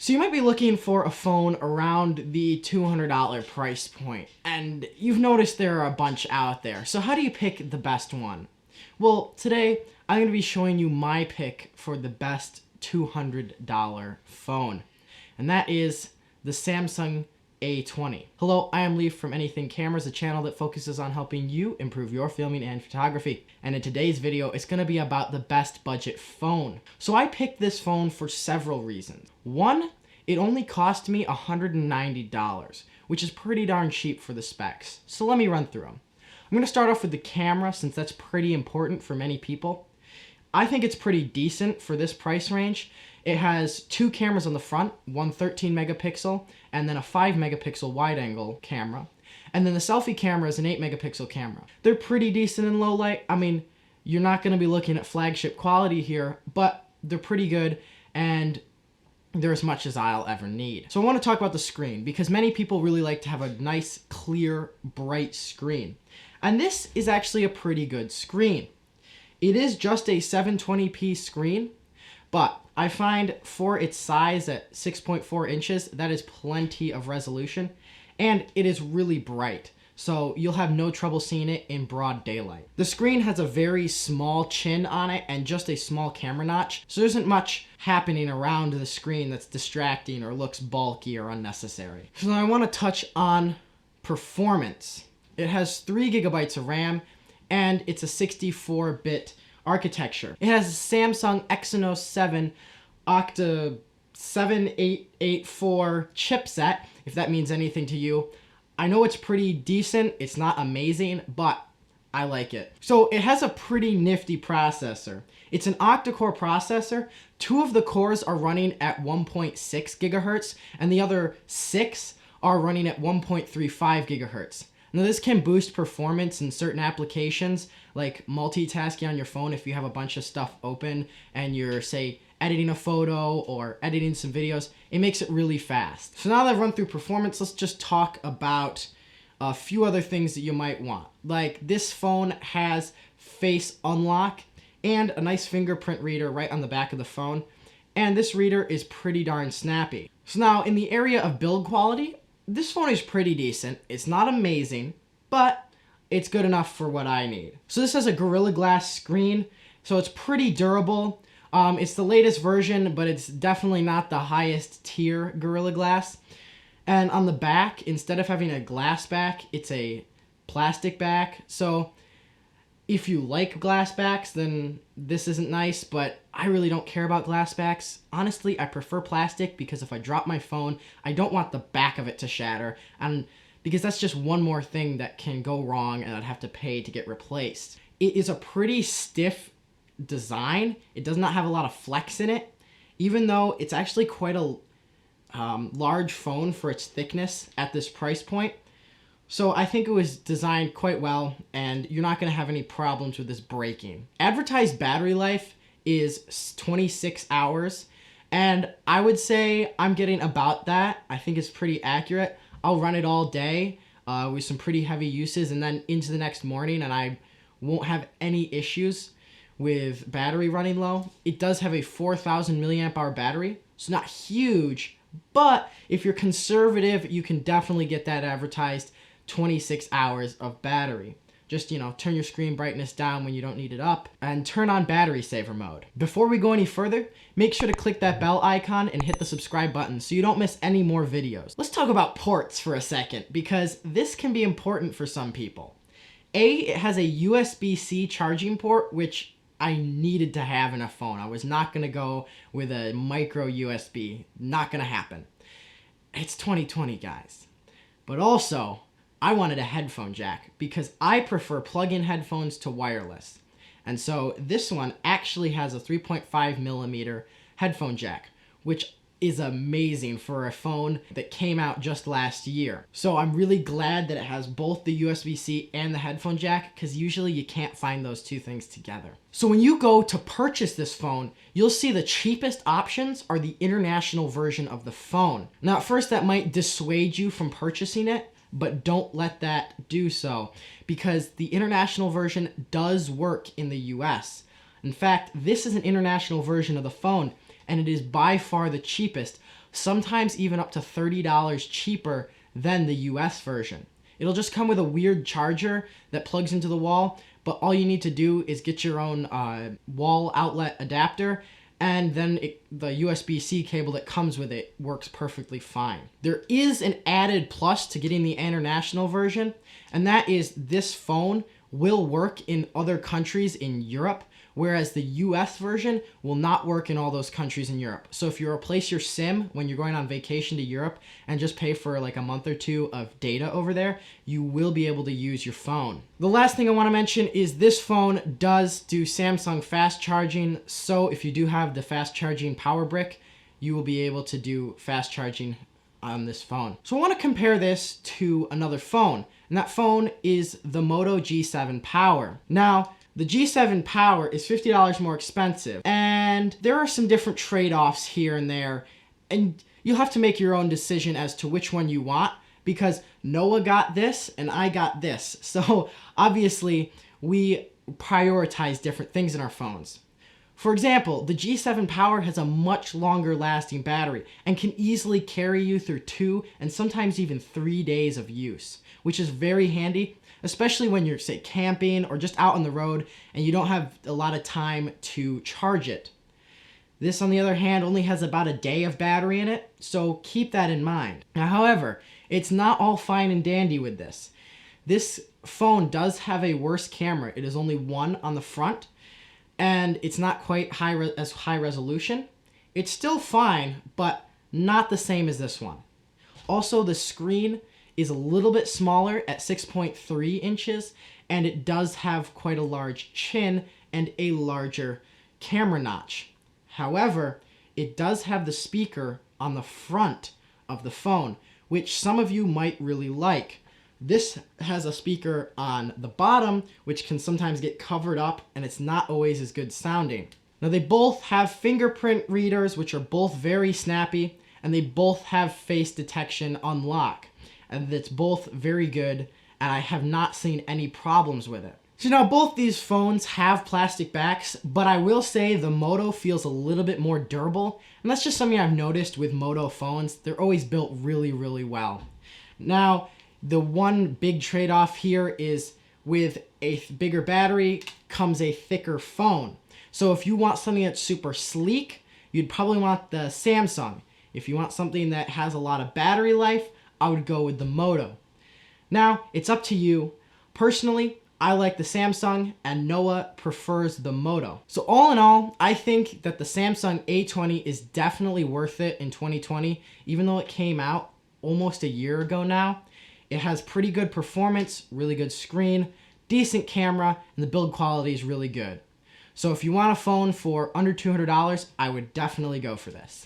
So you might be looking for a phone around the $200 price point, and you've noticed there are a bunch out there. So how do you pick the best one? Well, today I'm going to be showing you my pick for the best $200 phone, and that is the Samsung a20. Hello, I am Leaf from Anything Cameras, a channel that focuses on helping you improve your filming and photography. And in today's video, it's going to be about the best budget phone. So I picked this phone for several reasons. One, it only cost me $190, which is pretty darn cheap for the specs. So let me run through them. I'm going to start off with the camera, since that's pretty important for many people. I think it's pretty decent for this price range. It has two cameras on the front, one 13 megapixel and then a 5 megapixel wide angle camera. And then the selfie camera is an 8 megapixel camera. They're pretty decent in low light. I mean, you're not going to be looking at flagship quality here, but they're pretty good and they're as much as I'll ever need. So I want to talk about the screen because many people really like to have a nice, clear, bright screen. And this is actually a pretty good screen. It is just a 720p screen, but I find for its size at 6.4 inches, that is plenty of resolution, and it is really bright, so you'll have no trouble seeing it in broad daylight. The screen has a very small chin on it and just a small camera notch, so there isn't much happening around the screen that's distracting or looks bulky or unnecessary. So now I want to touch on performance. It has 3 gigabytes of RAM, and it's a 64-bit architecture. It has a Samsung Exynos 7 Octa 7884 chipset, if that means anything to you. I know it's pretty decent, it's not amazing, but I like it. So it has a pretty nifty processor. It's an octa-core processor. 2 of the cores are running at 1.6 gigahertz, and the other 6 are running at 1.35 gigahertz. Now this can boost performance in certain applications, like multitasking on your phone if you have a bunch of stuff open and you're, say, editing a photo or editing some videos. It makes it really fast. So now that I've run through performance, let's just talk about a few other things that you might want. Like this phone has face unlock and a nice fingerprint reader right on the back of the phone. And this reader is pretty darn snappy. So now in the area of build quality, this phone is pretty decent. It's not amazing, but it's good enough for what I need. So this has a Gorilla Glass screen, so it's pretty durable. It's the latest version, but it's definitely not the highest tier Gorilla Glass. And on the back, instead of having a glass back, it's a plastic back. So if you like glass backs, then this isn't nice, but I really don't care about glass backs. Honestly, I prefer plastic because if I drop my phone, I don't want the back of it to shatter, and because that's just one more thing that can go wrong and I'd have to pay to get replaced. It is a pretty stiff design. It does not have a lot of flex in it, even though it's actually quite a large phone for its thickness at this price point. So I think it was designed quite well, and you're not going to have any problems with this breaking. Advertised battery life is 26 hours, and I would say I'm getting about that. I think it's pretty accurate. I'll run it all day with some pretty heavy uses, and then into the next morning, and I won't have any issues with battery running low. It does have a 4,000 milliamp hour battery, so not huge, but if you're conservative, you can definitely get that advertised 26 hours of battery. Just, turn your screen brightness down when you don't need it up and turn on battery saver mode. Before we go any further, make sure to click that bell icon and hit the subscribe button so you don't miss any more videos. Let's talk about ports for a second because this can be important for some people. It has a USB-C charging port, which I needed to have in a phone. I was not going to go with a micro USB. Not going to happen. It's 2020, guys. But also, I wanted a headphone jack because I prefer plug-in headphones to wireless. And so this one actually has a 3.5 millimeter headphone jack, which is amazing for a phone that came out just last year. So I'm really glad that it has both the USB-C and the headphone jack, because usually you can't find those two things together. So when you go to purchase this phone, you'll see the cheapest options are the international version of the phone. Now at first that might dissuade you from purchasing it, but don't let that do so, because the international version does work in the US. In fact, this is an international version of the phone, and it is by far the cheapest, sometimes even up to $30 cheaper than the US version. It'll just come with a weird charger that plugs into the wall, but all you need to do is get your own wall outlet adapter, and then the USB-C cable that comes with it works perfectly fine. There is an added plus to getting the international version, and that is this phone will work in other countries in Europe, whereas the US version will not work in all those countries in Europe. So if you replace your SIM when you're going on vacation to Europe and just pay for like a month or two of data over there, you will be able to use your phone. The last thing I want to mention is this phone does do Samsung fast charging. So if you do have the fast charging power brick, you will be able to do fast charging on this phone. So I want to compare this to another phone, and that phone is the Moto G7 Power. Now, the G7 Power is $50 more expensive, and there are some different trade-offs here and there, and you'll have to make your own decision as to which one you want, because Noah got this and I got this. So obviously we prioritize different things in our phones. For example, the G7 Power has a much longer lasting battery and can easily carry you through 2 and sometimes even 3 days of use, which is very handy, especially when you're, say, camping or just out on the road and you don't have a lot of time to charge it. This, on the other hand, only has about a day of battery in it, so keep that in mind. Now, however, it's not all fine and dandy with this. This phone does have a worse camera. It is only one on the front, and it's not quite as high resolution. It's still fine, but not the same as this one. Also, the screen is a little bit smaller at 6.3 inches, and it does have quite a large chin and a larger camera notch. However, it does have the speaker on the front of the phone, which some of you might really like. This has a speaker on the bottom, which can sometimes get covered up, and it's not always as good sounding. Now, they both have fingerprint readers, which are both very snappy, and they both have face detection unlock. And it's both very good, and I have not seen any problems with it. So now both these phones have plastic backs, but I will say the Moto feels a little bit more durable, and that's just something I've noticed with Moto phones. They're always built really, really well. Now, the one big trade-off here is with a bigger battery comes a thicker phone. So if you want something that's super sleek, you'd probably want the Samsung. If you want something that has a lot of battery life, I would go with the Moto. Now, it's up to you. Personally, I like the Samsung, and Noah prefers the Moto. So all in all, I think that the Samsung A20 is definitely worth it in 2020, even though it came out almost a year ago now. It has pretty good performance, really good screen, decent camera, and the build quality is really good. So if you want a phone for under $200, I would definitely go for this.